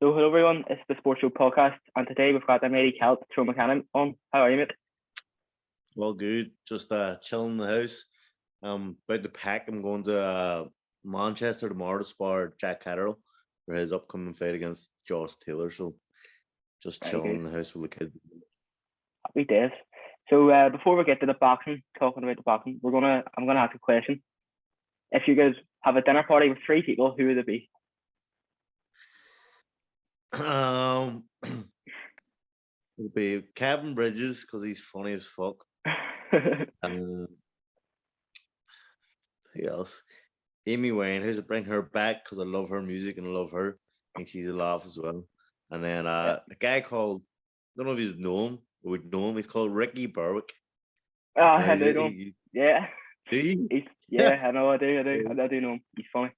So hello everyone, it's the Sports Show podcast, and today we've got the mighty Celt, Tyrone McKenna on. How are you, mate? Well, good. Just chilling in the house. About to pack. I'm going to Manchester tomorrow to spar Jack Catterall for his upcoming fight against Josh Taylor. So just Very chilling good. in the house with the kids. Happy days. So before we get to the boxing, talking about the boxing, I'm gonna ask a question. If you guys have a dinner party with three people, who would it be? It'll be Kevin Bridges because he's funny as fuck. Um, who else? Amy Wayne. Who's to bring her back because I love her music and I love her. I think she's a laugh as well. And then a guy called, I don't know if he's known, would know him. He's called Ricky Berwick. I know him. Yeah. Do you? I know, I do know him. He's funny.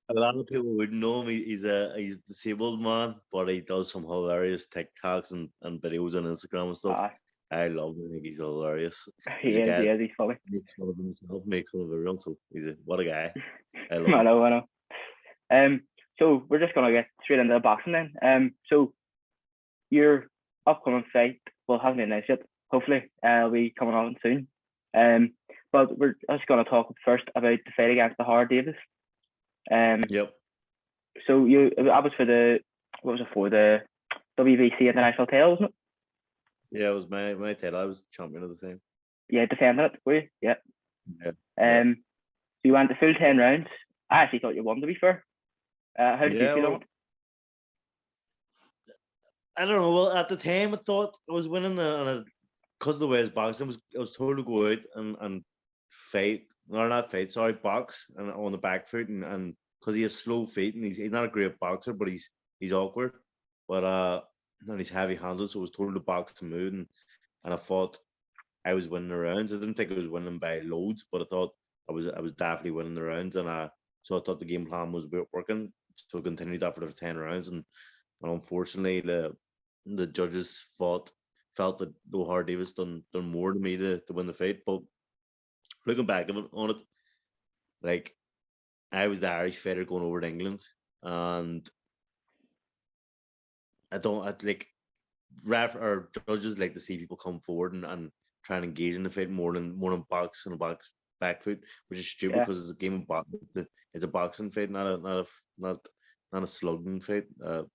A lot of people would know him. He's a disabled man, but he does some hilarious TikToks and videos on Instagram and stuff. I love him. I think he's hilarious. He's funny. Makes fun of himself, makes fun of everyone. So what a guy. I love I him. know. So we're just gonna get straight into the boxing then. So your upcoming fight, well, hasn't been announced yet. Hopefully, it'll be coming on soon. But we're just gonna talk first about the fight against Ohara Davies. Yep. So that was for the WBC international title, wasn't it? Yeah, it was my title. I was champion of the thing. Yeah, defending it, were you? Yeah. Yeah. So you went the full 10 rounds. I actually thought you won, to be fair. How did you feel on it? I don't know. Well, at the time, I thought I was winning because of the way his boxing I was told to go out and fight, or not fight, sorry, box and on the back foot, and because he has slow feet and he's not a great boxer, but he's awkward, but and he's heavy handed, so I was told to box and move, and I thought I was winning the rounds. I didn't think I was winning by loads, but I thought I was definitely winning the rounds, and so I thought the game plan was working, so I continued that for the 10 rounds, and unfortunately the judges felt that Ohara Davies done more to me to win the fight. But looking back on it, like, I was the Irish fighter going over to England, and I like judges like to see people come forward and try and engage in the fight more than box and a box back foot, which is stupid because it's a game of boxing. It's a boxing fight, not a slugging fight, a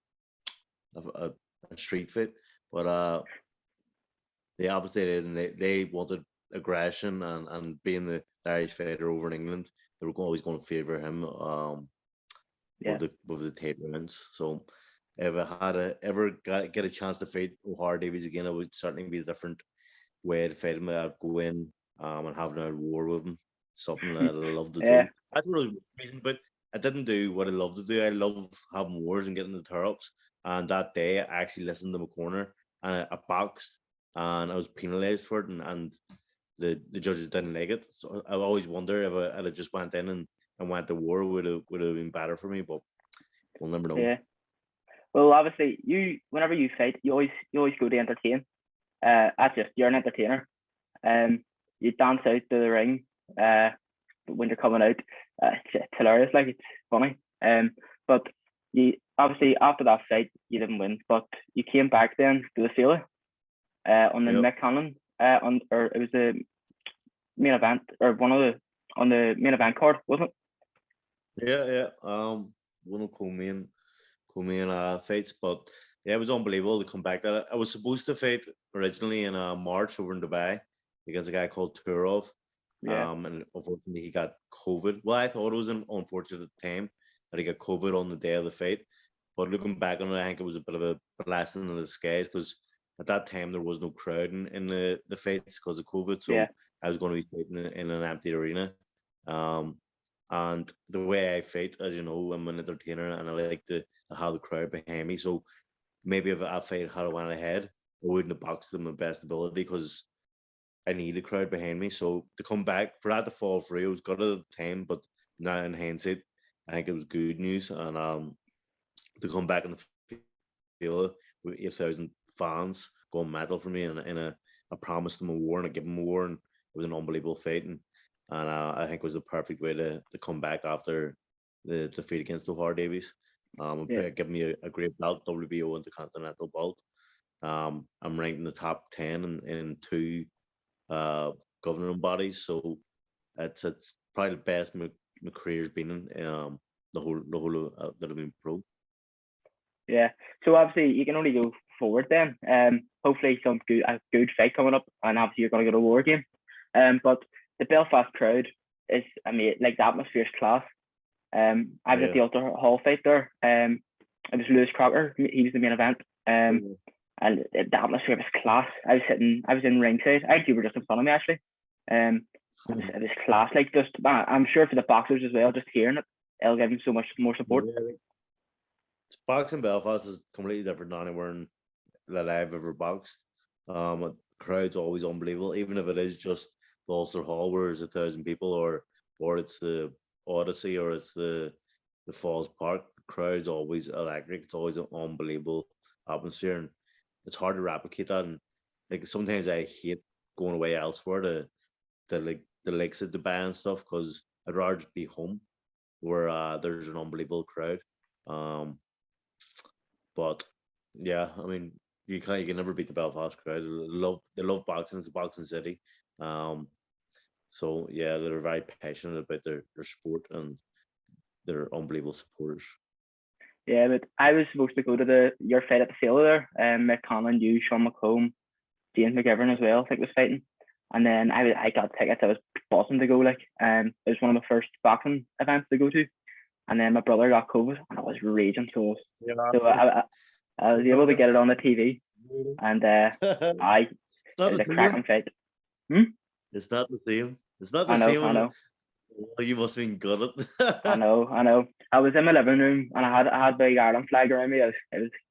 street fight. But they obviously did, and they wanted aggression, and being the Irish fighter over in England, they were always going to favour him with the tape rounds. So if I had ever get a chance to fight Ohara Davies again, it would certainly be a different way to fight him. I'd go in and have a war with him, something that I love to do. That's what I was reason, but I didn't do what I love to do. I love having wars and getting the tear-ups. And that day, I actually listened to my corner, and I boxed, and I was penalised for it, and the judges didn't like it. So I always wonder if I just went in and went to war, would have been better for me, but we'll never know. Yeah. Well, obviously, whenever you fight, you always go to entertain. You're an entertainer. You dance out to the ring. When you're coming out, it's hilarious. Like, it's funny. But you obviously, after that fight, you didn't win, but you came back then to the Australia on the Mick Conlan, or it was the main event, or on the main event card, wasn't it? Yeah. One of co-main fights, but yeah, it was unbelievable to come back. That I was supposed to fight originally in March over in Dubai against a guy called Turov. And unfortunately he got COVID. Well, I thought it was an unfortunate time that he got COVID on the day of the fight, but looking back on it, I think it was a bit of a blessing in disguise, because at that time there was no crowd in the fights because of COVID, so I was going to be fighting in an empty arena. And the way I fight, as you know, I'm an entertainer and I like to have the crowd behind me. So maybe if that fight had went ahead, I wouldn't have boxed to my best ability because I need a crowd behind me. So to come back, for that to fall through, it was good at the time, but now in hindsight, I think it was good news. And to come back in the field with 8,000 fans going mental for me, and I promised them a war and I gave them a war, and it was an unbelievable fight. And I think it was the perfect way to come back after the defeat against Ohara Davies. Give me a great belt, WBO Intercontinental belt. I'm ranked in the top 10 in two governing bodies, so it's probably the best my career's been in. The whole that I've been pro. Yeah. So obviously you can only go forward then. Hopefully a good fight coming up, and obviously you're going to go to war game. But the Belfast crowd is, I mean, like the atmosphere's class. I was at the Ulster Hall fight there. It was Lewis Crocker. He was the main event. And the atmosphere was class. I was in ringside. I think you were just in front of me actually. It was class. Like just, I'm sure for the boxers as well, just hearing it, it'll give them so much more support. Yeah. Boxing Belfast is completely different than anywhere that I've ever boxed. The crowd's always unbelievable, even if it is just the Ulster Hall where there's 1,000 people, or it's the Odyssey, or it's the Falls Park. The crowd's always electric. It's always an unbelievable atmosphere, and it's hard to replicate that. And like sometimes I hate going away elsewhere to like the lakes at Dubai and stuff, because I'd rather just be home where there's an unbelievable crowd. But yeah, I mean, you can never beat the Belfast crowd. They love boxing. It's a boxing city. So yeah, they're very passionate about their sport, and they're unbelievable supporters. Yeah, but I was supposed to go to your fight at the Failure there. Mick, Conlan, you, Sean McComb, James McGivern as well, I think was fighting. And then I got tickets. I was buzzing to go. Like, it was one of my first boxing events to go to. And then my brother got COVID, and I was raging. So I was able to get it on the TV, and it was a cracking fight. It's not the same. It's not the same. I know. Oh, you must have been good at it. I know. I was in my living room, and I had big Ireland flag around me. It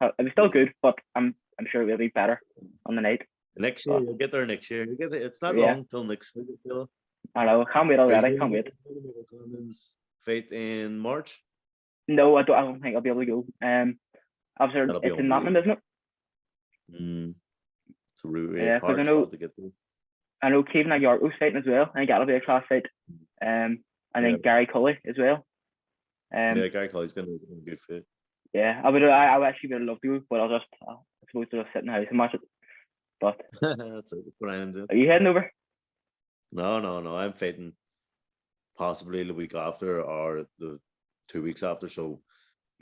was still good, but I'm sure it will be better on the night. Next year, you'll get there next year. It's not long till next week. I know. Can't wait already. Can't wait. Fight in March? No, I don't think I'll be able to go. Obviously, it's in Nottingham, isn't it? It's a really hard spot to get there. I know Kevin Aguirre's fighting as well. I think that'll be a class fight. And then Gary Cully as well. Gary Cully's going to be a good fit. Yeah, I actually would love to go, but I suppose to sit in the house and watch it. But that's it. Are you heading over? No. I'm fighting possibly the week after or the 2 weeks after. So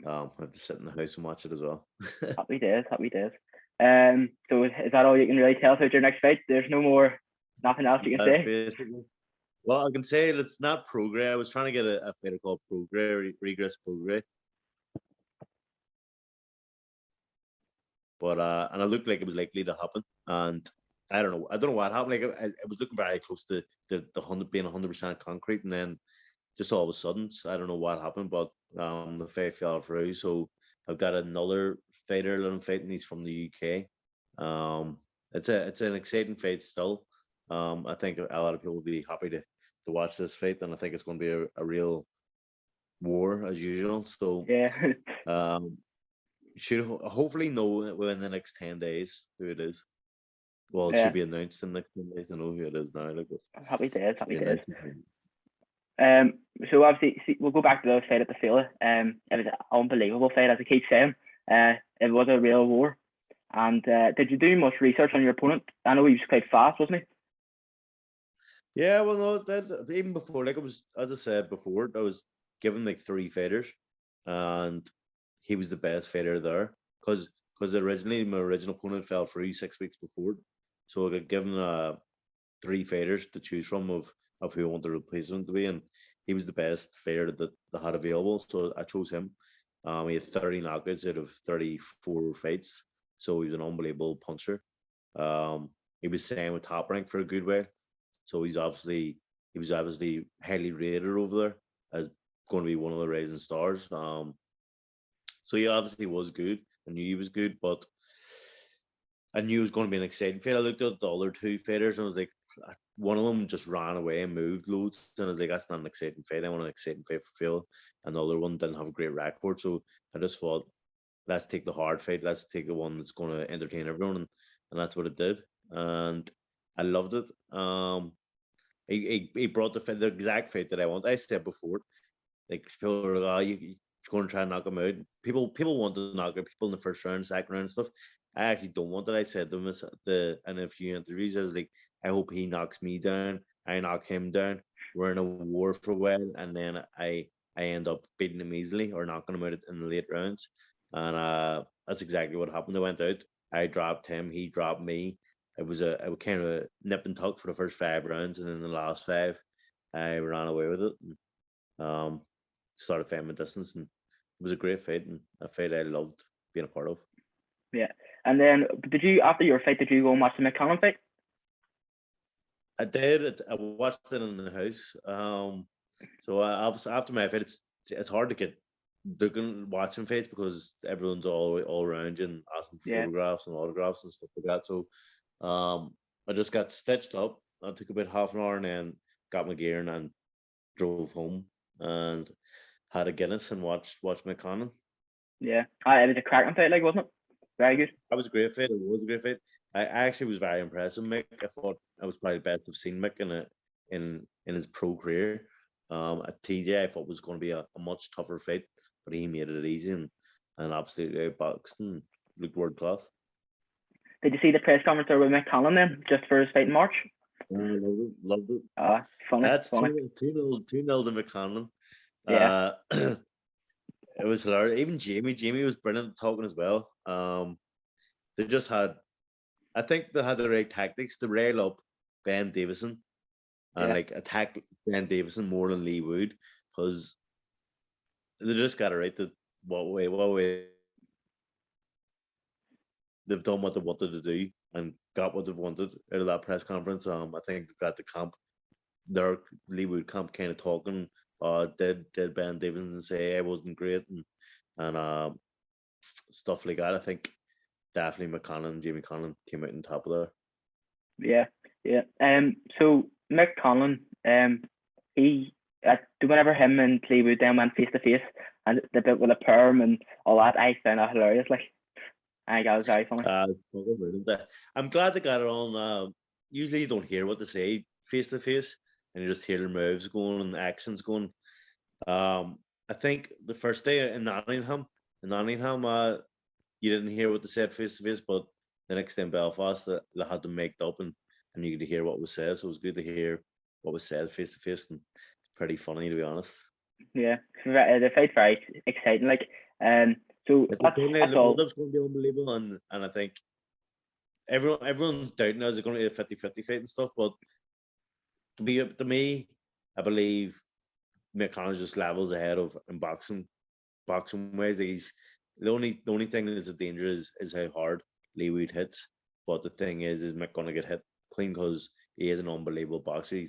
I have to sit in the house and watch it as well. Happy days. So is that all you can really tell about your next fight? There's nothing else you can say? Basically. Well, I can say it's not Progress. I was trying to get a fighter called Regress Progress. But and it looked like it was likely to happen. And I don't know what happened. Like it was looking very close to the 100 being 100% concrete, and then just all of a sudden, I don't know what happened, but the fight fell through. So I've got another fighter that I'm fighting. He's from the UK. It's an exciting fight still. I think a lot of people will be happy to watch this fight, and I think it's going to be a real war as usual. So yeah, should hopefully know within the next 10 days who it is. Well, it should be announced in the next 10 days to know who it is now. Happy days. So obviously, we'll go back to the fight at the Failure. It was an unbelievable fight, as I keep saying. It was a real war. And did you do much research on your opponent? I know he was quite fast, wasn't he? Yeah, well, no, even before, like it was, as I said before, I was given like 3 fighters, and he was the best fighter there because originally my original opponent fell through 6 weeks before, so I got given 3 fighters to choose from of who I wanted the replacement to be, and he was the best fighter that they had available, so I chose him. He had 30 knockouts out of 34 fights, so he was an unbelievable puncher. He was staying with Top Rank for a good way, so he was obviously highly rated over there as going to be one of the rising stars. So he obviously was good. I knew he was good, but I knew it was going to be an exciting fight. I looked at the other 2 fighters and I was like, one of them just ran away and moved loads, and I was like, that's not an exciting fight. I want an exciting fight for Phil. Another one didn't have a great record, so I just thought, let's take the hard fight. Let's take the one that's going to entertain everyone, and that's what it did. And I loved it. He brought the exact fight that I want. I said before, like people were like, going to try and knock him out. People want to knock out people in the first round, second round stuff. I actually don't want that. I said to him in a few interviews, I was like, I hope he knocks me down. I knock him down. We're in a war for a while, and then I end up beating him easily or knocking him out in the late rounds. And that's exactly what happened. I went out. I dropped him. He dropped me. It was a kind of a nip and tuck for the first 5 rounds, and then the last 5, I ran away with it. And, started fighting my distance, and it was a great fight, and a fight I loved being a part of. Yeah. And then after your fight, did you go and watch the McKenna fight? I did. I watched it in the house. So after my fight, it's hard to get watching fights because everyone's all around you and asking for photographs and autographs and stuff like that. So I just got stitched up. I took about half an hour and then got my gear and then drove home and had a Guinness and watched McKenna. Yeah, it was a cracking fight, like, wasn't it? Very good. That was a great fight. It was a great fight. I actually was very impressed with Mick. I thought I was probably the best I've seen Mick in his pro career. At TJ, I thought it was going to be a much tougher fight, but he made it easy and absolutely outboxed and looked world class. Did you see the press conference there with Mick Conlan then, just for his fight in March? Loved it. Funny. That's funny. 2-0 to McKenna. Yeah. It was hilarious. Even Jamie was brilliant talking as well. They just had, I think they had the right tactics to rail up Ben Davison and like attack Ben Davison more than Leigh would, because they just got it right that what way they've done what they wanted to do and got what they wanted out of that press conference. I think they got the camp, their Leigh Wood camp, kind of talking. Did Ben Davison say I wasn't great and stuff like that. I think definitely McKenna and Jamie Conlan came out on top of there. Yeah. So Mick Conlan, he whenever him and Leigh Wood then went face to face and the bit with a perm and all that, I found that hilarious. Like, I think that was very funny. I'm glad they got it on. Usually you don't hear what they say face to face, and you just hear their moves going and actions going. I think the first day in Nottingham, you didn't hear what they said face to face, but the next day in Belfast, they had them mic'd up and you could hear what was said. So it was good to hear what was said face to face, and pretty funny, to be honest. Yeah, the fight's very exciting. Like, so that's all. That's going to be unbelievable, and I think everyone's doubting now is it going to be a 50-50 fight and stuff, but to me, I believe McKenna just levels ahead of in boxing ways. He's the only thing that's a danger is how hard Leigh Wood hits. But the thing is Mick gonna get hit clean because he is an unbelievable boxer.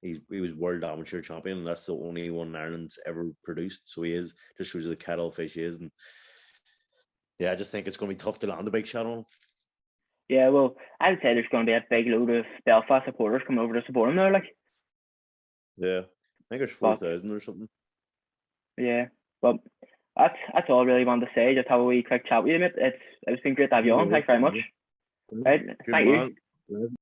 He was world amateur champion, and that's the only one Ireland's ever produced. So he is, just shows you the kettle fish he is. And yeah, I just think it's going to be tough to land a big shot on him. Yeah, well, I'd say there's going to be a big load of Belfast supporters coming over to support him there. Like, yeah, I think there's 4,000 or something. Yeah, but that's all I really wanted to say. Just have a wee quick chat with you, mate. It's been great to have you on. Thanks very much. Right, thank you.